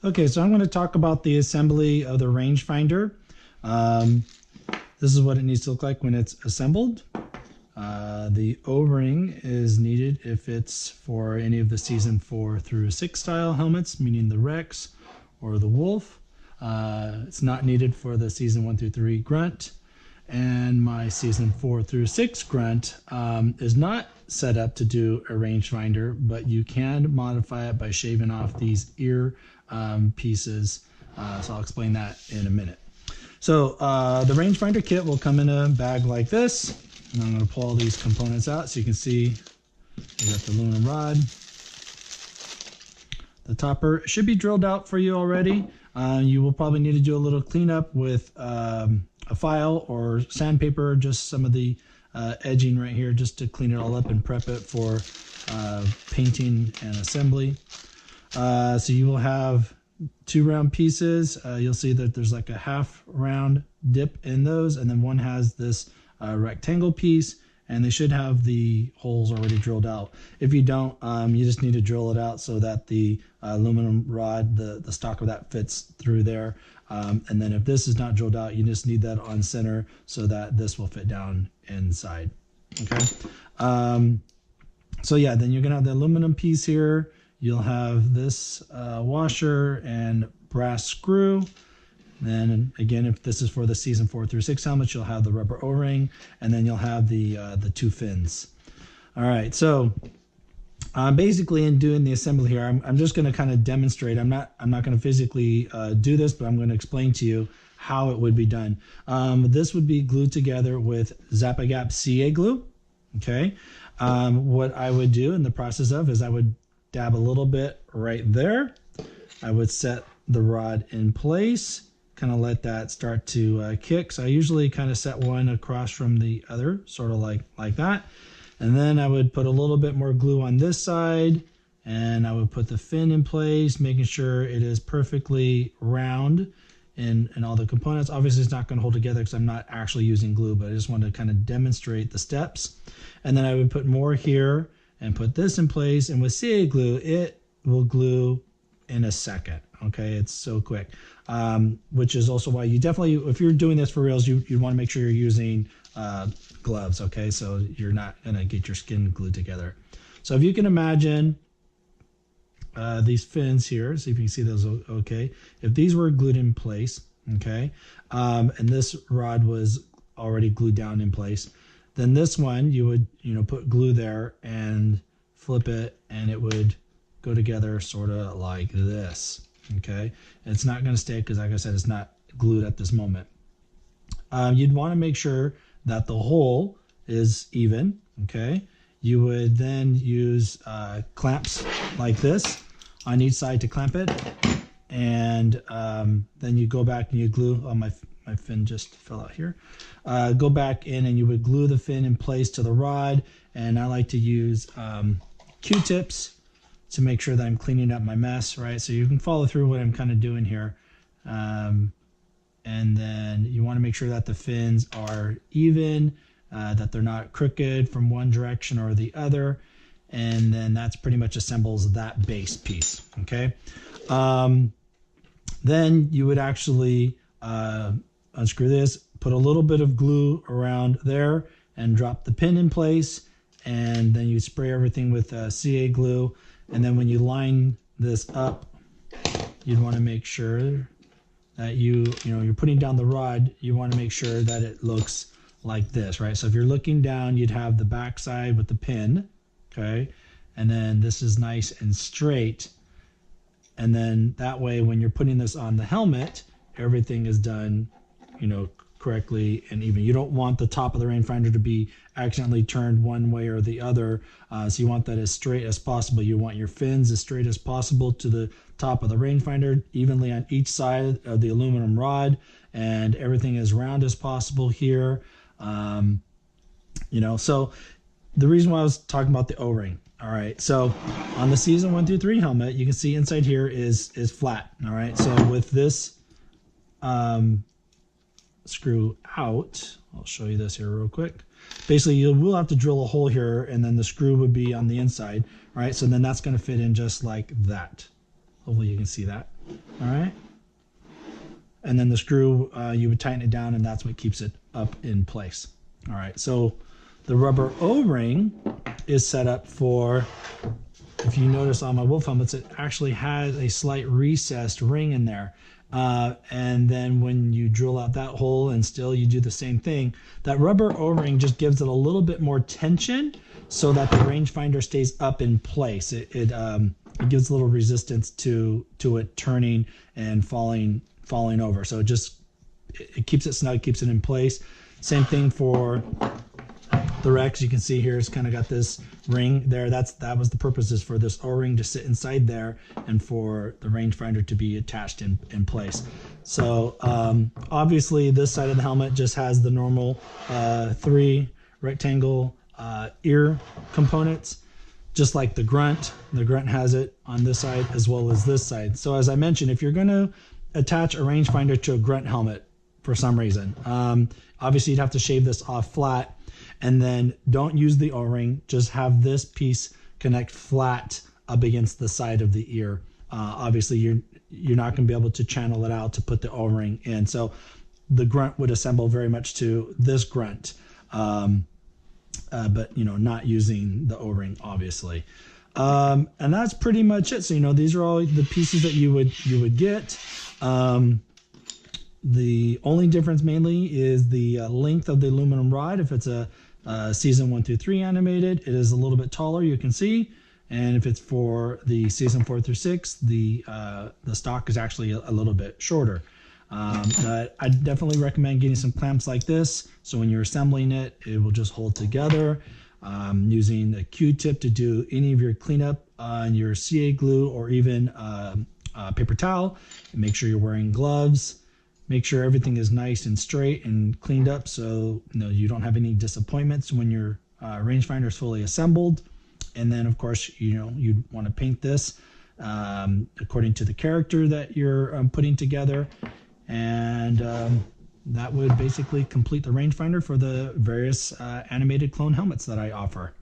Okay, so I'm going to talk about the assembly of the rangefinder. This is what it needs to look like when it's assembled. The O-ring is needed if it's for any of the season 4 through 6 style helmets, meaning the Rex or the Wolf. It's not needed for the season 1 through 3 Grunt. And my season 4 through 6 Grunt is not set up to do a rangefinder, but you can modify it by shaving off these ear pieces. So I'll explain that in a minute. So the rangefinder kit will come in a bag like this. And I'm going to pull all these components out so you can see we got the aluminum rod. The topper should be drilled out for you already. You will probably need to do a little cleanup with a file or sandpaper, just some of the edging right here, just to clean it all up and prep it for painting and assembly. So you will have 2 round pieces. You'll see that there's like a half round dip in those, and then one has this rectangle piece, and they should have the holes already drilled out. If you don't, you just need to drill it out so that the aluminum rod, the stock of that fits through there. And then if this is not drilled out, you just need that on center so that this will fit down inside. Okay. So yeah, then you're gonna have the aluminum piece here. You'll have this washer and brass screw. Then again, if this is for the season 4 through 6 helmets, you'll have the rubber O-ring, and then you'll have the 2 fins. All right, so basically in doing the assembly here, I'm just going to kind of demonstrate. I'm not going to physically do this, but I'm going to explain to you how it would be done. This would be glued together with Zap-A-Gap CA glue. Okay, what I would do in the process of is I would dab a little bit right there. I would set the rod in place, kind of let that start to kick. So I usually kind of set one across from the other, sort of like that. And then I would put a little bit more glue on this side, and I would put the fin in place, making sure it is perfectly round in all the components. Obviously it's not going to hold together because I'm not actually using glue, but I just wanted to kind of demonstrate the steps. And then I would put more here and put this in place, and with CA glue, it will glue in a second. Okay, it's so quick, which is also why you definitely, if you're doing this for reals, you want to make sure you're using gloves. Okay, so you're not gonna get your skin glued together. So if you can imagine these fins here, see if you can see those. Okay, if these were glued in place, okay, and this rod was already glued down in place, then this one you would put glue there and flip it, and it would go together sort of like this. Okay, it's not going to stay because, like I said, it's not glued at this moment. You'd want to make sure that the hole is even. Okay, you would then use clamps like this on each side to clamp it, and then you go back and you glue. Oh, my fin just fell out here. Go back in and you would glue the fin in place to the rod, and I like to use Q-tips to make sure that I'm cleaning up my mess, right? So you can follow through what I'm kind of doing here. And then you want to make sure that the fins are even, that they're not crooked from one direction or the other. And then that's pretty much assembles that base piece, okay? Then you would actually unscrew this, put a little bit of glue around there and drop the pin in place. And then you spray everything with CA glue. And then when you line this up, you'd want to make sure that you're putting down the rod. You want to make sure that it looks like this, right? So if you're looking down, you'd have the back side with the pin, okay? And then this is nice and straight. And then that way, when you're putting this on the helmet, everything is done, correctly and even. You don't want the top of the rangefinder to be accidentally turned one way or the other. So you want that as straight as possible. You want your fins as straight as possible to the top of the rangefinder, evenly on each side of the aluminum rod, and everything as round as possible here. So the reason why I was talking about the O-ring. All right, so on the season 1 through 3 helmet, you can see inside here is flat. All right, so with this screw out, I'll show you this here real quick. Basically, you will have to drill a hole here, and then the screw would be on the inside. All right, so then that's going to fit in just like that. Hopefully you can see that. All right. And then the screw, you would tighten it down, and that's what keeps it up in place. All right. So the rubber O-ring is set up for, if you notice on my Wolffe helmets, it actually has a slight recessed ring in there. And then when you drill out that hole and still you do the same thing, that rubber O-ring just gives it a little bit more tension so that the rangefinder stays up in place. It gives a little resistance to it turning and falling over. So it keeps it snug, keeps it in place. Same thing for the Rex. You can see here it's kind of got this ring there. That was the purpose, is for this O-ring to sit inside there and for the rangefinder to be attached in place. So obviously this side of the helmet just has the normal 3 rectangle ear components, just like the Grunt. The Grunt has it on this side as well as this side. So as I mentioned, if you're going to attach a rangefinder to a Grunt helmet for some reason, obviously you'd have to shave this off flat, and then don't use the O-ring. Just have this piece connect flat up against the side of the ear. Obviously you're not going to be able to channel it out to put the O-ring in. So the Grunt would assemble very much to this Grunt, but not using the O-ring, obviously. And that's pretty much it. So these are all the pieces that you would get. The only difference mainly is the length of the aluminum rod. If it's a season 1 through 3 animated, it is a little bit taller, you can see. And if it's for the season 4 through 6, the stock is actually a little bit shorter. But I definitely recommend getting some clamps like this, so when you're assembling it, it will just hold together. Using a Q-tip to do any of your cleanup on your CA glue, or even paper towel. And make sure you're wearing gloves. Make sure everything is nice and straight and cleaned up, so you don't have any disappointments when your rangefinder is fully assembled. And then of course you'd want to paint this according to the character that you're putting together, and that would basically complete the rangefinder for the various animated clone helmets that I offer.